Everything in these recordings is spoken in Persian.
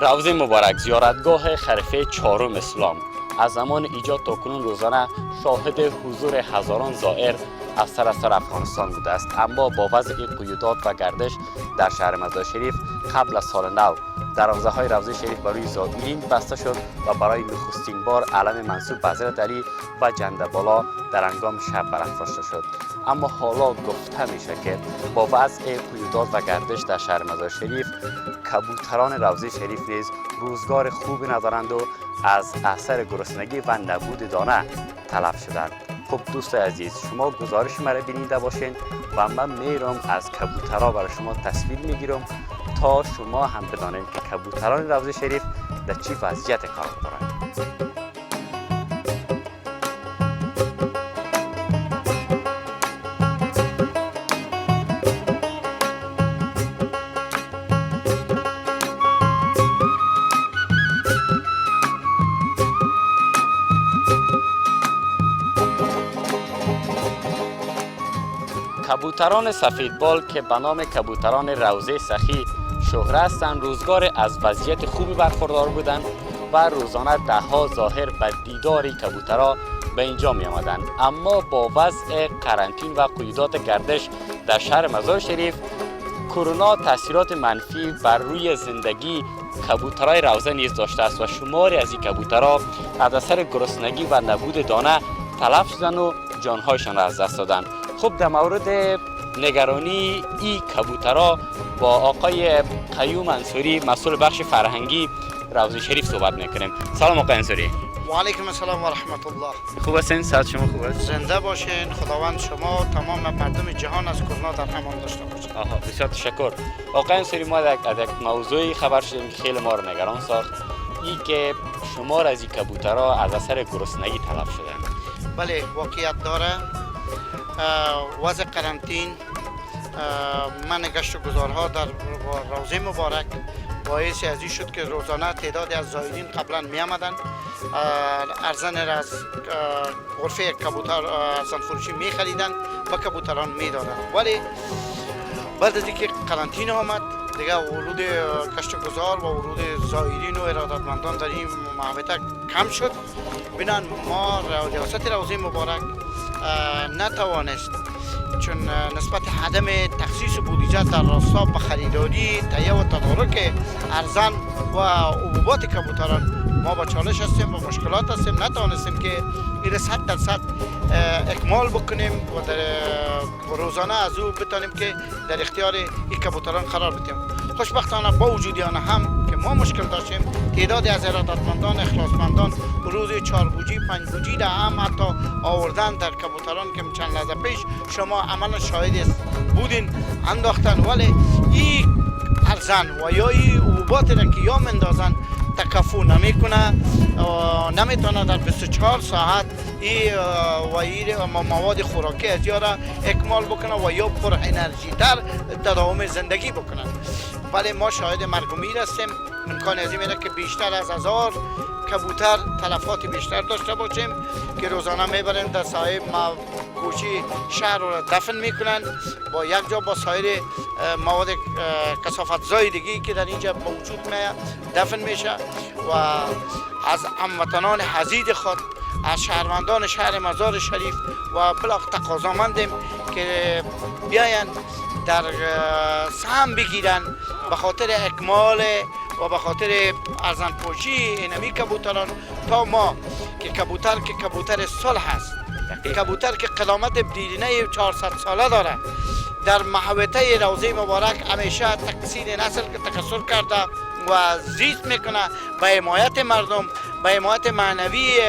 روضه مبارک زیارتگاه خلیفه چهارم اسلام از زمان ایجاد تا کنون روزانه شاهد حضور هزاران زائر از سراسر افغانستان بوده است، اما با وضع قیودات و گردش در شهر مزار شریف قبل از سال نو دروازه های روضه شریف برای زائرین بسته شد و برای نخستین بار علم منصوب به حضرت علی و جنده بالا در هنگام شب برافراشته شد. اما حالا گفته میشه که با وضع قیودات و گردش در شهر مزار شریف کبوتران روضه شریف نیز روزگار خوبی ندارند و از اثر گرسنگی و نبود دانه تلف شدند. خب دوستان عزیز، شما گزارش مرا بینیده باشین و من میرم از کبوترها برای شما تصویر میگیرم تا شما هم بدانید که کبوتران روضه شریف در چی وضعیت قرار دارند. کبوتران سفیدبال که به نام کبوتران روضه سخی شهره هستند، روزگار از وضعیت خوبی برخوردار بودند و روزانه دهها ظاهر به دیدار کبوترها به اینجا می آمدند. اما با وضع قرنطین و قیودات گردش در شهر مزار شریف، کرونا تاثیرات منفی بر روی زندگی کبوترهای روضه نیز داشته است و شماری از این کبوترها از اثر گرسنگی و نبود دانه تلف شدند و جانهایشان را از دست دادند. خب در مورد نگرانی این کبوترها با آقای قیوم انصاری مسئول بخش فرهنگی روضه شریف صحبت میکنیم. سلام آقای انصاری. و علیکم السلام و رحمت الله. خوب هستین؟ صحت شما خوب است؟ زنده باشین. خداوند شما و تمام مردم جهان از کرونا در امان داشته باشه. بسیار تشکر. آقای انصاری، ما از یک موضوعی خبر شدیم که خیلی ما رو نگران ساخت، این که شمار از این کبوترها از اثر گرسنگی تلف شدند. بله، واقعیت داره. وضع قرنطین، من گشت و گذارها در روضه مبارک باعث از این شد که روزانه تعدادی از زائرین قبلا می آمدن ارزن را از غرفه کبوتر ارزن فروشی می خریدن و کبوتران می دادن. ولی بعد از اینکه قرنطینه آمد دیگه ورود گشت و گذار و ورود زائرین و ارادتمندان در این محوطه کم شد. بنان ما ریاست روضه مبارک نتوانست، چون نسبت عدم تخصیص بودجه در راستا به خریداری، تهیه و تدارک ارزن و حبوبات کبوتران ما با چالش هستیم و مشکلات هستیم، نتوانستیم که این 100% اکمال بکنیم و در روزانه از او بتانیم که در اختیار این کبوتران قرار بدیم. خوشبختانه با وجود آن هم که ما مشکل داشتیم، تعدادی از ارادتمندان اخلاصمندان روز 4 بوجی 5 بوجی را هم حتی آوردن در کبوتران که چند لحظه پیش شما عملا شاهد بودین انداختن. ولی این ارزن و یا این حبوبات را که یا مندازن تکفو نمیکنه، نمیتونه در 24 ساعت این مواد خوراکی از را اکمال بکنه و یا پر انرژی در تداوم زندگی بکنه. ولی ما شاهد مرگ و میر هستیم. امکان از این میره که بیشتر از 1000 کبوتر تلفات بیشتر داشته باشیم که روزانه میبریم در ساحه کوچی شهر رو دفن میکنن با یک جا با سایر مواد کثافت زایدگی که در اینجا موجود دفن میشه و از هموطنان عزیز خود، از شهروندان شهر مزار شریف و بلاخ تقاضامندیم که بیاین در سهم بگیرن به خاطر اکمال و به خاطر ارزن پوشی اینمی کبوتران تا ما که کبوتر صلح است، کبوتر که قدامت دیرینه 400 ساله داره، در محوطه روضه مبارک همیشه تکثیر نسل که تکثر کرده و زیست میکنه به حمایت مردم، به حمایت معنوی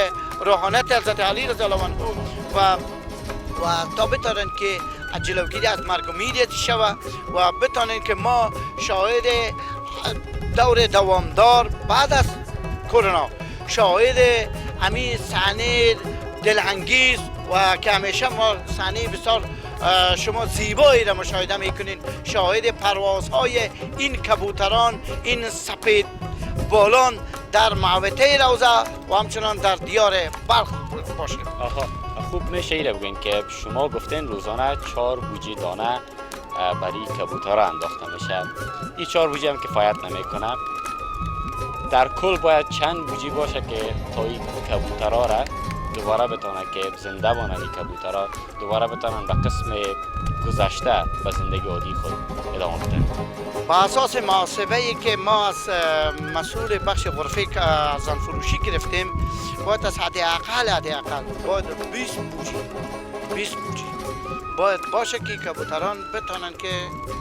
روحانیت حضرت علی رضی الله عنه و تا بتونن که جلوگیری از مرگ و میر شوه و بتونن که ما شاهد دور دوامدار بعد از کرونا شاهد همین صحنه دلانگیز و که همیشه ما صحنه بسیار شما زیبایی را مشاهده میکنین، شاهد پروازهای این کبوتران، این سپید بالان در محوطه روضه و همچنان در دیار بلخ باشیم. خوب میشه ایره بگوین که شما گفتین روزانه 4 بوجی دانه برای کبوترها انداخته میشه. این 4 بوجی هم کفایت نمیکنه. در کل باید چند بوجی باشه که تا این کبوترها را دوباره بتونه که زنده بانن، این کبوترها دوباره بتونن به قسم گذشته به زندگی عادی خود ادامه بدن. با اساس محاسبه ای که ما از مسئول بخش غرفه زن فروشی گرفتیم، باید از حداقل باید 20 بوجی باید باشه که کبوتران بتونن که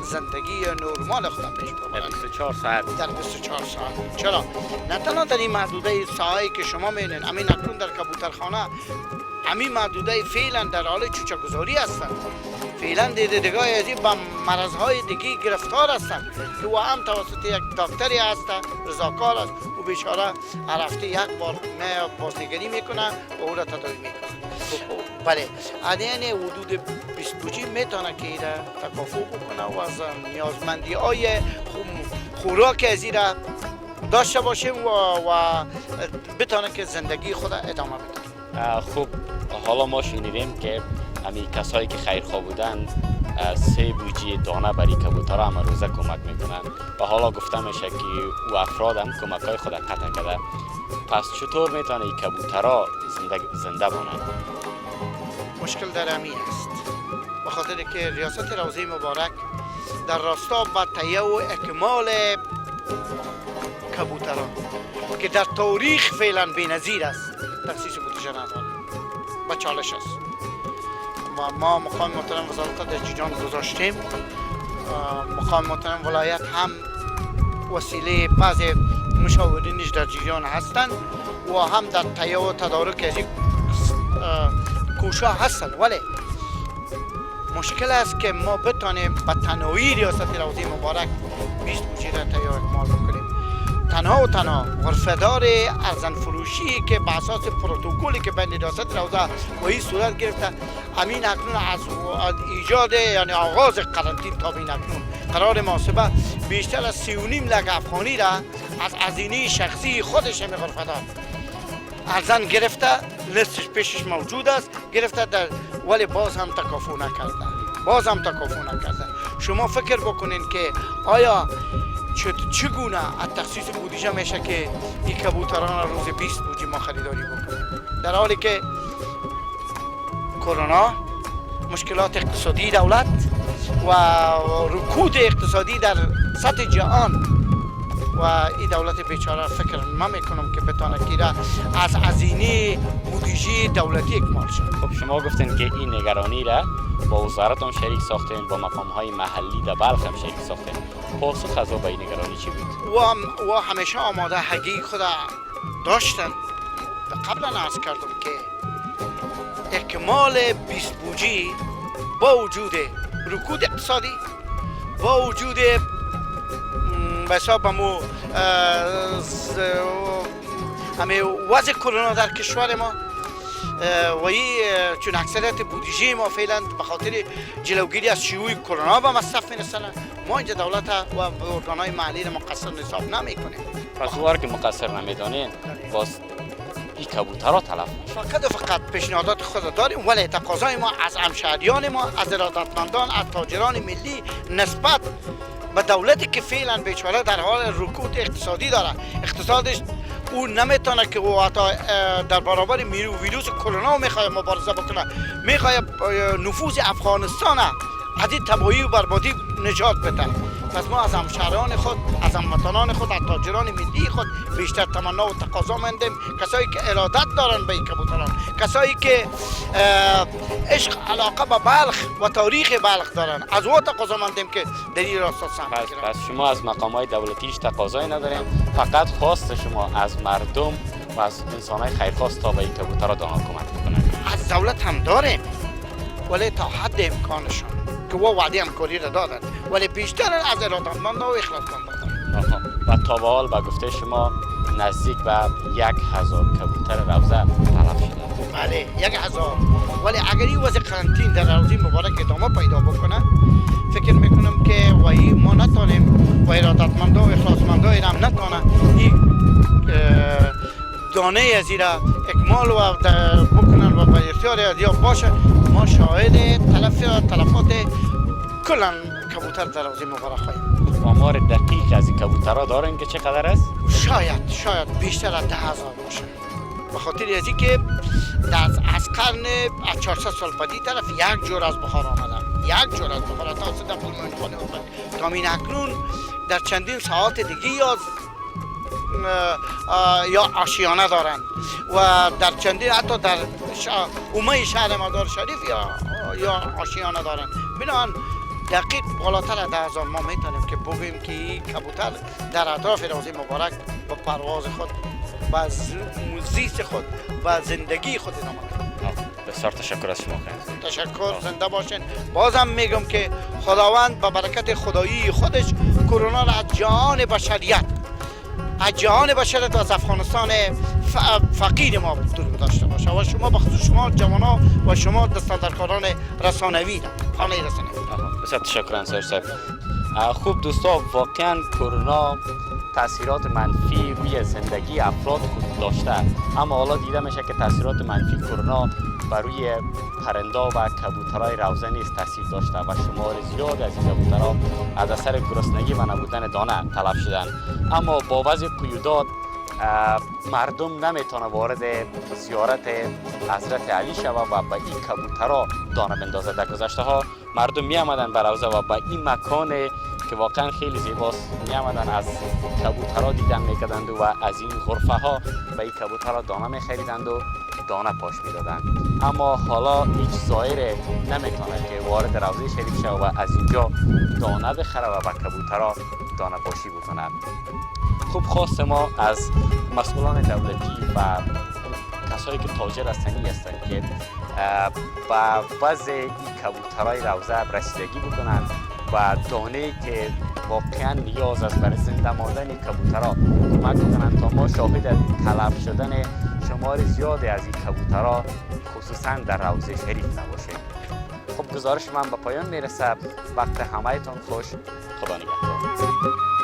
زندگی نرمال خود پیش ببرن 24 ساعت در 24 ساعت. چرا؟ نه تنها در این محدوده ساعتی که شما می‌بینید، همین اکنون در کبوترخانه همین محدوده فعلا در حال چوچه گذاری هستند. فعلا دیدگاه از این با مرضهای دیگه گرفتار هستند که او هم توسط یک دکتری هست، رضاکار است. او بیچاره هر هفته یک بار بازنگری میکنه و او را تداوی میکنه. بله، عدین حدود 20 بوجی میتونه که این را تکافؤ بکنه و از نیازمندی های خوراک از این را داشته باشه و بتونه که زندگی خود ادامه بده. خوب، حالا ما شنیدیم که همین کسایی که خیرخواه بودن 3 بوجی دانه برای کبوترها هم روزه کمک میکنن و حالا گفته میشه که او افراد هم کمک های خود قطع کرده. پس چطور میتونه این کبوترها زنده بانن؟ مشکل در همین است، به خاطر که ریاست روضه مبارک در راستا با تهیه و اکمال کبوتران که در تاریخ فعلا بی‌نظیر است تخصیص بودجه نداره و چالش است. ما مقام محترم وزارت در جیجان گذاشتیم، مقام محترم ولایت هم وسیله بعض مشاورینش در جیجان هستند و هم در تهیه و تدارک از این کوشا هستند، ولی مشکل است که ما بتانیم به تنهایی ریاست روضه مبارک 20 بوجی را تهیه و اکمال بکنیم. تنها و تنها غرفه‌دار ارزن فروشی که به اساس پروتکلی که بین ریاست روضه و این صورت گرفته، همین اکنون از ایجاد یعنی آغاز قرنطین تا این اکنون قرار محاسبه بیشتر از 3.5 لک افغانی را از هزینه شخصی خودش همین غرفه‌دار ارزن گرفته، لیستش پیشش موجود است، گرفته در ولی باز هم تکافؤ نکرده. شما فکر بکنین که آیا چگونه از تخصیص بودجه میشه که این کبوتران روز 20 بوجی ما خریداری بکنیم، در حالی که کرونا، مشکلات اقتصادی دولت و رکود اقتصادی در سطح جهان و این دولت بیچاره فکر نمیکنم که بتونه که از هزینه بودجه دولتی اکمال شد. خب شما گفتین که این نگرانی را با وزارت هم شریک ساختین، با مقام های محلی در بلخ هم شریک ساختین. پاسخ از به این نگرانی چی بود؟ و همیشه آماده حقیق خود داشتن. قبلا عرض کردم که اکمال 20 بوجی با وجود رکود اقتصادی، با وجود به حساب همه وضع کرونا در کشور ما و این چون اکثریت بودجه ما فعلا به خاطر جلوگیری از شیوع کرونا به مصرف می‌رسن، ما اینجا دولت و ارگان‌های محلی را مقصر حساب نمی‌کنیم. پس وقتی که مقصر نمی‌دانین باز این کبوترها تلف فقط و فقط پیشنهادات خود داریم، ولی تقاضای ما از همشهریان ما، از ارادتمندان، از تاجران ملی نسبت به دولتی که فعلا بیچاره در حال رکود اقتصادی داره، اقتصادش او نمیتونه که او در برابر ویروس کرونا میخواد مبارزه بکنه، میخواد نفوذ افغانستان از این تباهی و بربادی نجات بده. پس ما از همشهران خود، از هموطنان خود، از تاجران ملی خود بیشتر تمنا و تقاضا مندیم، کسایی که ارادت دارن به این کبوتران، کسایی که عشق علاقه به بلخ و تاریخ بلخ دارن، از او تقاضا مندیم که در این راستا سهم بگیرن. پس شما از مقامات دولتیش تقاضایی ندارین، فقط خواست شما از مردم و از انسان‌های خیرخواست تا به این کبوترها دانا کمک بکنن. از دولت هم داریم، ولی تا حد امکانشون که و وعده همکاری را دادن، ولی بیشتر از ارادتمندان و اخلاصمندان. و تا به حال به گفته شما نزدیک به 1000 کبوتر روضه تلف شده. بله 1000. ولی اگر این وضع قرنطین در روضه مبارک ادامه پیدا بکنه، فکر میکنم که وای ما نتونیم و ارادتمندان و اخلاصمندان هم نتونه این دانه از این اکمال و بکنن و به اختیار ازیا باشه. ما شاهد تلفات کلن کبوتر در روضه مبارک خواهیم. آمار دقیق از این کبوترها دارن که چقدر است؟ شاید بیشتر از 10,000 باشه. به خاطر ازی که از قرن 400 سال پدی طرف یک جور از بخار آمدن، یک جور از بخار تا اصلا پول خانه اومد تا این اکنون در چندین ساعت دیگه یا آشیانه دارن و در چندین حتی در اومه شهر مزار شریف یا آشیانه دارن. بنابراین دقیق بالاتر از 10,000 ما میتونیم که بگوییم که این کبوتر در اطراف روضه مبارک با پرواز خود و زیست خود و زندگی خود ادامه می‌دهند. بسیار تشکر از شما خیلی. تشکر، زنده باشین. بازم میگم که خداوند به برکت خدایی خودش کرونا را از جهان بشریت و از افغانستان فقیر ما دور داشته باشه و شما بخصوص شما جوانا و شما دستاندرکاران رسانوی خانه رسانوی. بسیار تشکر انصاری صاحب. خوب دوستا، واقعا کرونا تاثیرات منفی روی زندگی افراد خود داشته، اما حالا دیده میشه که تاثیرات منفی کرونا بر روی پرنده و کبوترهای روزه نیز تاثیر داشته و شمار زیاد از این کبوترها از اثر گرسنگی و نبودن دانه تلف شدن. اما با وضع قیودات مردم نمیتونه وارد زیارت حضرت علی شوه و به این کبوترها دانه بندازه. در گذشته ها مردم می آمدن به روزه و به این مکان که واقعا خیلی زیباست می آمدن از کبوترها دیدن میکردند و از این غرفه ها به این کبوترها دانه می خریدند و دانه پاش میدادند. اما حالا هیچ زائر نمیتونه که وارد روضه شریف شوه و از اینجا دانه بخره و به کبوترها دانه پاشی بکنه. خوب خواست ما از مسئولان دولتی و کسایی که تاجر هستند که با وضع این کبوترهای روزه رسیدگی بکنند و دانه‌ای که واقعا نیاز است برای زنده ماندن کبوترها کمک کنند تا ما شاهد تلف شدن شمار زیادی از این کبوترها خصوصا در روضه شریف نباشیم. خب گزارش من به پایان میرسه. وقت همه‌تان خوش. خدا نگهدار.